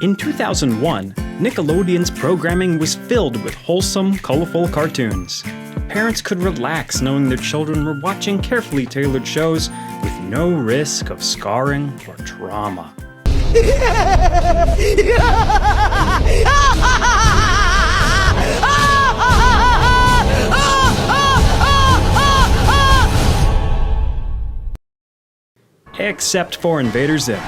In 2001, Nickelodeon's programming was filled with wholesome, colorful cartoons. Parents could relax knowing their children were watching carefully tailored shows with no risk of scarring or trauma. Except for Invader Zim.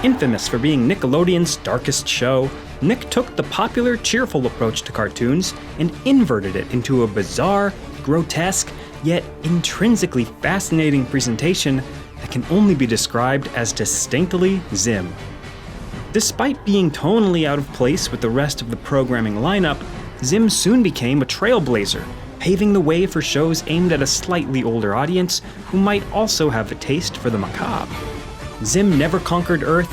Infamous for being Nickelodeon's darkest show, Nick took the popular cheerful approach to cartoons and inverted it into a bizarre, grotesque, yet intrinsically fascinating presentation that can only be described as distinctly Zim. Despite being tonally out of place with the rest of the programming lineup, Zim soon became a trailblazer, paving the way for shows aimed at a slightly older audience who might also have a taste for the macabre. Zim never conquered Earth,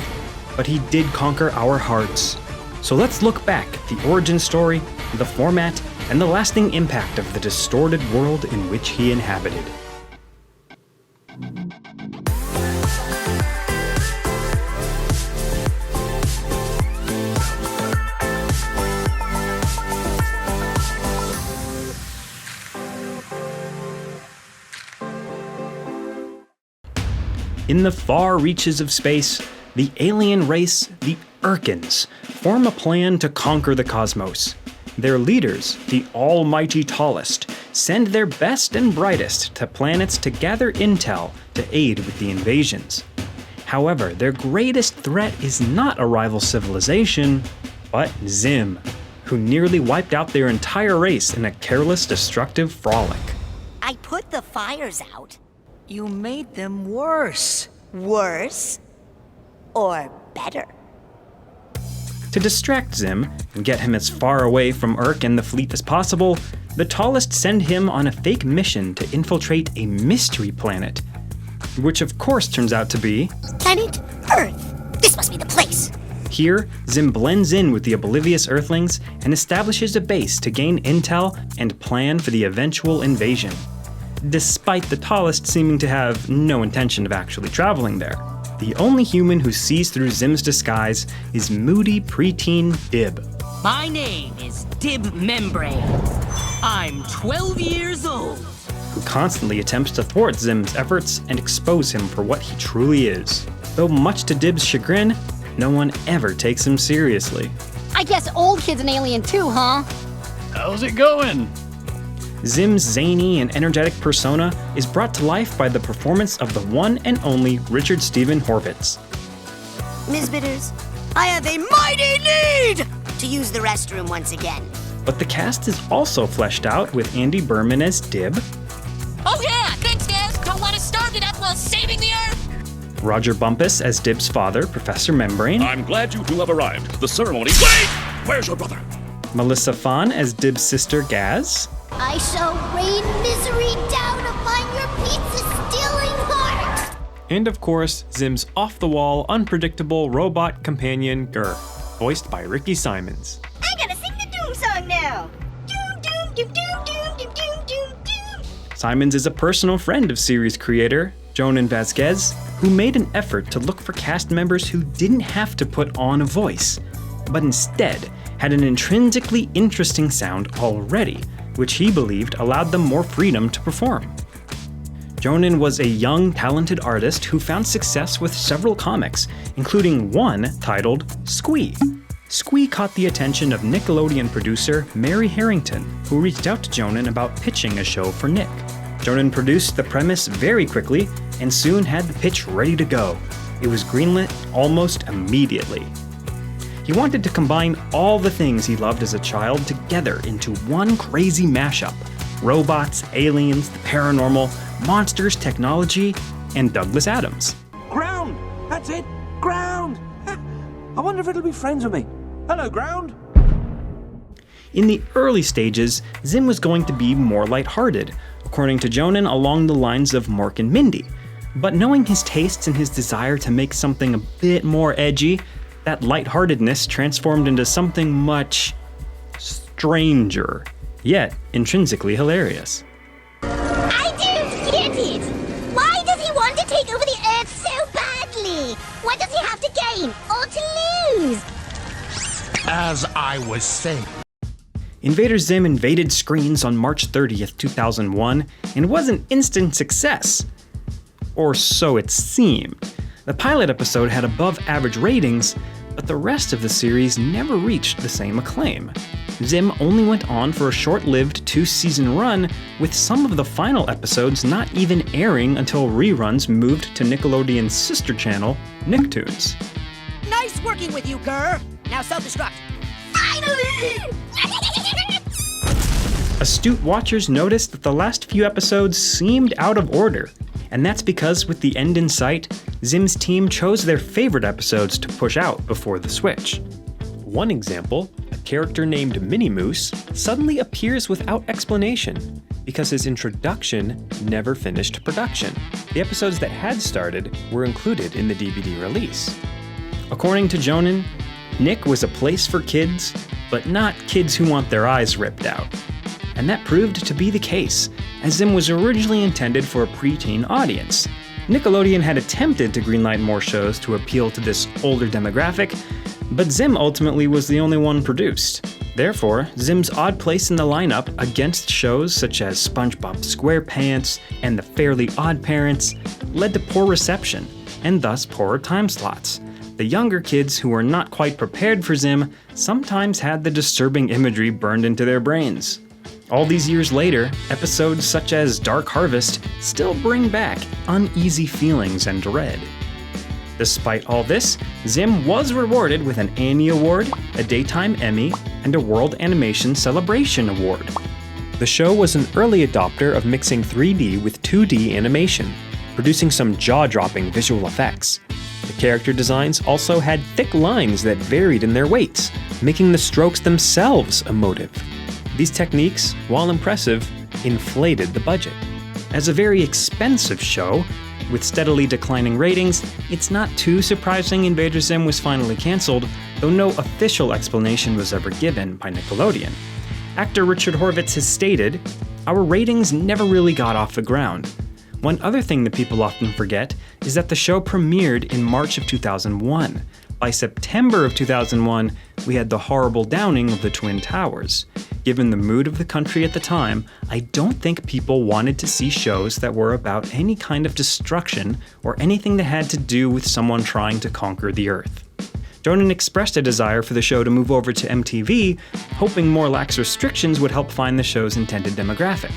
but he did conquer our hearts. So let's look back at the origin story, the format, and the lasting impact of the distorted world in which he inhabited. In the far reaches of space, the alien race, the Urkins, form a plan to conquer the cosmos. Their leaders, the almighty tallest, send their best and brightest to planets to gather intel to aid with the invasions. However, their greatest threat is not a rival civilization, but Zim, who nearly wiped out their entire race in a careless, destructive frolic. I put the fires out. You made them worse. Worse? Or better? To distract Zim and get him as far away from Urk and the fleet as possible, the tallest send him on a fake mission to infiltrate a mystery planet, which of course turns out to be Planet Earth. This must be the place. Here, Zim blends in with the oblivious Earthlings and establishes a base to gain intel and plan for the eventual invasion, despite the tallest seeming to have no intention of actually traveling there. The only human who sees through Zim's disguise is moody preteen Dib. My name is Dib Membrane. I'm 12 years old. Who constantly attempts to thwart Zim's efforts and expose him for what he truly is. Though much to Dib's chagrin, no one ever takes him seriously. I guess old kid's an alien too, huh? How's it going? Zim's zany and energetic persona is brought to life by the performance of the one and only Richard Stephen Horvitz. Ms. Bitters, I have a mighty need to use the restroom once again. But the cast is also fleshed out with Andy Berman as Dib. Oh yeah, thanks guys. Don't want to starve to death while saving the Earth. Roger Bumpus as Dib's father, Professor Membrane. I'm glad you two have arrived. The ceremony... Wait! Where's your brother? Melissa Fahn as Dib's sister, Gaz. I shall rain misery down upon your pizza-stealing heart! And of course, Zim's off-the-wall, unpredictable robot companion, Gur, voiced by Ricky Simons. I gotta sing the Doom song now! Doom, doom, doom, doom, doom, doom, doom, doom, doom! Simons is a personal friend of series creator, Jonan Vasquez, who made an effort to look for cast members who didn't have to put on a voice, but instead had an intrinsically interesting sound already, which he believed allowed them more freedom to perform. Jonan was a young, talented artist who found success with several comics, including one titled Squee. Squee caught the attention of Nickelodeon producer Mary Harrington, who reached out to Jonan about pitching a show for Nick. Jonan produced the premise very quickly and soon had the pitch ready to go. It was greenlit almost immediately. He wanted to combine all the things he loved as a child together into one crazy mashup: robots, aliens, the paranormal, monsters, technology, and Douglas Adams. Ground! That's it! Ground! I wonder if it'll be friends with me. Hello, Ground! In the early stages, Zim was going to be more lighthearted, according to Jonan, along the lines of Mork and Mindy. But knowing his tastes and his desire to make something a bit more edgy, that lightheartedness transformed into something much stranger, yet intrinsically hilarious. I don't get it! Why does he want to take over the Earth so badly? What does he have to gain or to lose? As I was saying. Invader Zim invaded screens on March 30th, 2001, and was an instant success. Or so it seemed. The pilot episode had above-average ratings, but the rest of the series never reached the same acclaim. Zim only went on for a short-lived 2-season run, with some of the final episodes not even airing until reruns moved to Nickelodeon's sister channel, Nicktoons. Nice working with you, Gurr. Now self-destruct. Finally! Astute watchers noticed that the last few episodes seemed out of order, and that's because with the end in sight, Zim's team chose their favorite episodes to push out before the switch. One example, a character named Minnie Moose suddenly appears without explanation, because his introduction never finished production. The episodes that had started were included in the DVD release. According to Jonan, Nick was a place for kids, but not kids who want their eyes ripped out. And that proved to be the case, as Zim was originally intended for a preteen audience. Nickelodeon had attempted to greenlight more shows to appeal to this older demographic, but Zim ultimately was the only one produced. Therefore, Zim's odd place in the lineup against shows such as SpongeBob SquarePants and the Fairly OddParents led to poor reception, and thus poorer time slots. The younger kids who were not quite prepared for Zim sometimes had the disturbing imagery burned into their brains. All these years later, episodes such as Dark Harvest still bring back uneasy feelings and dread. Despite all this, Zim was rewarded with an Annie Award, a Daytime Emmy, and a World Animation Celebration Award. The show was an early adopter of mixing 3D with 2D animation, producing some jaw-dropping visual effects. The character designs also had thick lines that varied in their weights, making the strokes themselves emotive. These techniques, while impressive, inflated the budget. As a very expensive show, with steadily declining ratings, it's not too surprising Invader Zim was finally canceled, though no official explanation was ever given by Nickelodeon. Actor Richard Horvitz has stated, "Our ratings never really got off the ground. One other thing that people often forget is that the show premiered in March of 2001. By September of 2001, we had the horrible downing of the Twin Towers. Given the mood of the country at the time, I don't think people wanted to see shows that were about any kind of destruction or anything that had to do with someone trying to conquer the Earth." Jonan expressed a desire for the show to move over to MTV, hoping more lax restrictions would help find the show's intended demographic.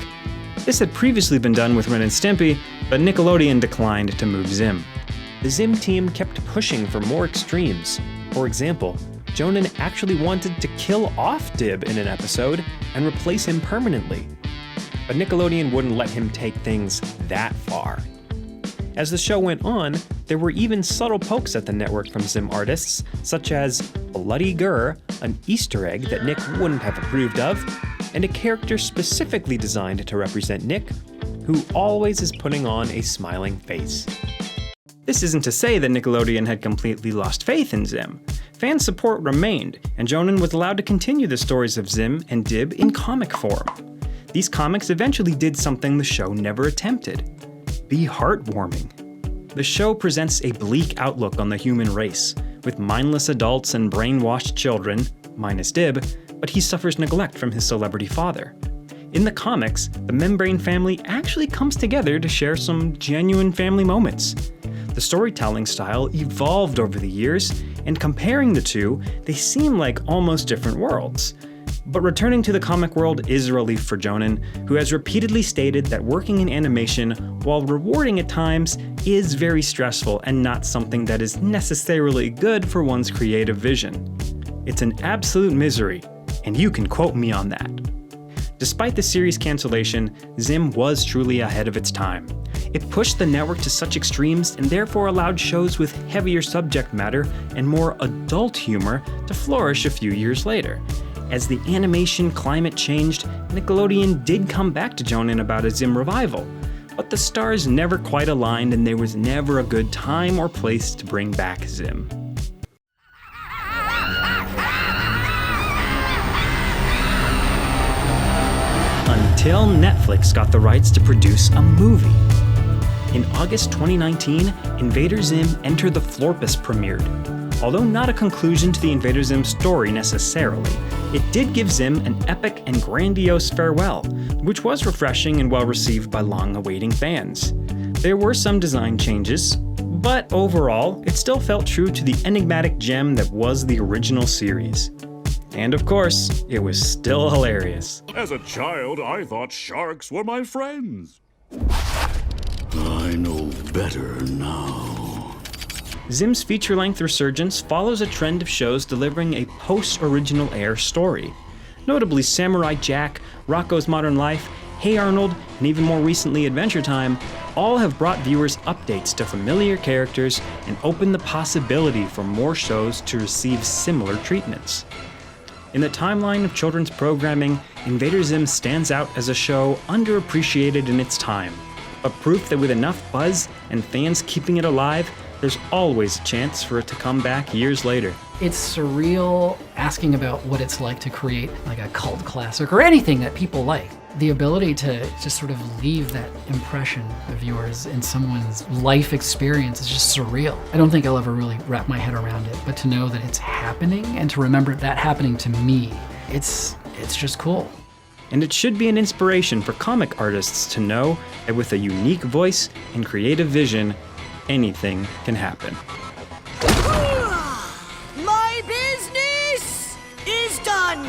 This had previously been done with Ren and Stimpy, but Nickelodeon declined to move Zim. The Zim team kept pushing for more extremes. For example, Jonan actually wanted to kill off Dib in an episode and replace him permanently. But Nickelodeon wouldn't let him take things that far. As the show went on, there were even subtle pokes at the network from Zim artists, such as Bloody Gurr, an Easter egg that Nick wouldn't have approved of, and a character specifically designed to represent Nick, who always is putting on a smiling face. This isn't to say that Nickelodeon had completely lost faith in Zim. Fan support remained, and Jonan was allowed to continue the stories of Zim and Dib in comic form. These comics eventually did something the show never attempted: be heartwarming. The show presents a bleak outlook on the human race, with mindless adults and brainwashed children, minus Dib, but he suffers neglect from his celebrity father. In the comics, the Membrane family actually comes together to share some genuine family moments. The storytelling style evolved over the years, and comparing the two, they seem like almost different worlds. But returning to the comic world is a relief for Jonan, who has repeatedly stated that working in animation, while rewarding at times, is very stressful and not something that is necessarily good for one's creative vision. It's an absolute misery, and you can quote me on that. Despite the series cancellation, Zim was truly ahead of its time. It pushed the network to such extremes and therefore allowed shows with heavier subject matter and more adult humor to flourish a few years later. As the animation climate changed, Nickelodeon did come back to Jonan about a Zim revival, but the stars never quite aligned and there was never a good time or place to bring back Zim. Until Netflix got the rights to produce a movie. In August 2019, Invader Zim Enter the Florpus premiered. Although not a conclusion to the Invader Zim story necessarily, it did give Zim an epic and grandiose farewell, which was refreshing and well received by long-awaiting fans. There were some design changes, but overall, it still felt true to the enigmatic gem that was the original series. And of course, it was still hilarious. As a child, I thought sharks were my friends. I know better now. Zim's feature-length Resurgence follows a trend of shows delivering a post-original air story. Notably Samurai Jack, Rocko's Modern Life, Hey Arnold, and even more recently Adventure Time all have brought viewers updates to familiar characters and opened the possibility for more shows to receive similar treatments. In the timeline of children's programming, Invader Zim stands out as a show underappreciated in its time, but proof that with enough buzz and fans keeping it alive, there's always a chance for it to come back years later. It's surreal asking about what it's like to create like a cult classic or anything that people like. The ability to just sort of leave that impression of viewers in someone's life experience is just surreal. I don't think I'll ever really wrap my head around it, but to know that it's happening and to remember that happening to me, it's just cool. And it should be an inspiration for comic artists to know that with a unique voice and creative vision, anything can happen. My business is done!